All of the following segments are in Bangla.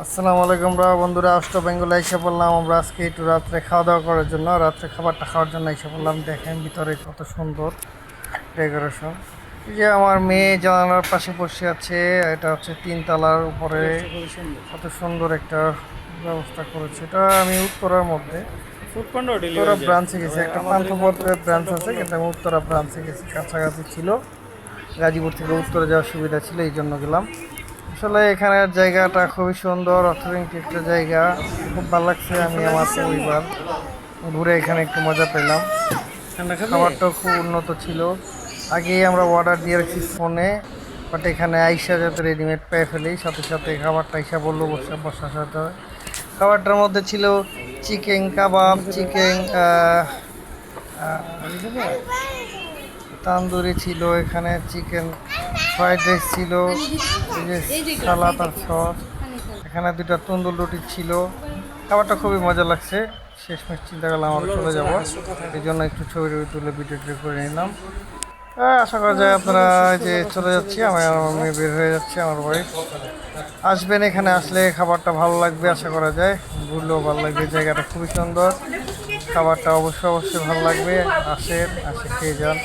আসসালামু আলাইকুম বন্ধুরা, অষ্ট বেঙ্গলে এসে পড়লাম আমরা আজকে একটু রাত্রে খাওয়া দাওয়া করার জন্য। রাত্রে খাবারটা খাওয়ার জন্য এসে পড়লাম। দেখেন ভিতরে কত সুন্দর ডেকোরেশন। এই যে আমার মেয়ে জানালার পাশে বসে আছে, এটা হচ্ছে 3 তলার উপরে। কত সুন্দর একটা ব্যবস্থা করেছে। এটা আমি উত্তরার মধ্যে উত্তরা ব্রাঞ্চে গেছি, একটা পান্থপথের ব্রাঞ্চ আছে, কিন্তু আমি উত্তরা ব্রাঞ্চে গেছি, কাছাকাছি ছিল। গাজীপুর থেকে উত্তরে যাওয়ার সুবিধা ছিল, এই জন্য গেলাম। আসলে এখানের জায়গাটা খুবই সুন্দর, অর্থনৈতিক একটা জায়গা, খুব ভালো লাগছে। আমি আমার পরিবার ঘুরে এখানে একটু মজা পেলাম। খাবারটাও খুব উন্নত ছিল। আগেই আমরা অর্ডার দিয়ে রাখছি ফোনে, বাট এখানে আইসা যাতে রেডিমেড পেয়ে ফেলি, সাথে সাথে খাবারটা আইসা বললো বসার সাথে। খাবারটার মধ্যে ছিল চিকেন কাবাব, চিকেন তান্দুরি ছিল, এখানে চিকেন ফ্রাইড রাইস ছিল, এই যে সালাদ আর সস। এখানে 2টা তন্দুর রুটি ছিল। খাবারটা খুবই মজা লাগছে। শেষমেশ চিন্তা করলাম আমরা চলে যাবো, এই জন্য একটু ছবি তুলে ভিডিও করে নিলাম। আশা করা যায় আপনারা যে চলে যাচ্ছি, আমার মেয়ে বের হয়ে যাচ্ছে, আমার ওয়াইফ। আসবেন, এখানে আসলে খাবারটা ভালো লাগবে আশা করা যায়, ঘুরলেও ভালো লাগবে। জায়গাটা খুবই সুন্দর, খাবারটা অবশ্যই ভালো লাগবে। আসেন, খেয়ে যান,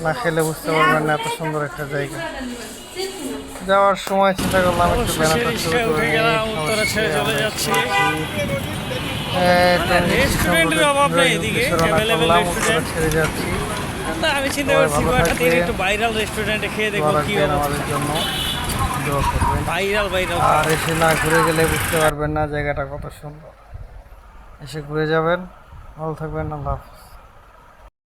না খেলে বুঝতে পারবেন না এত সুন্দর একটা জায়গা। যাওয়ার সময় চিন্তা করলাম একটু ব্যানারটা শুরু করে ছেড়ে যাচ্ছি। আমি চিন্তা করছি একটু ভাইরাল রেস্টুরেন্টে খেয়ে দেখবো কি আমাদের জন্য ভাইরাল। আর এসে না ঘুরে গেলে বুঝতে পারবেন না জায়গাটা কত সুন্দর। এসে ঘুরে যাবেন, ভালো থাকবেন, আল্লাহ হাফেজ।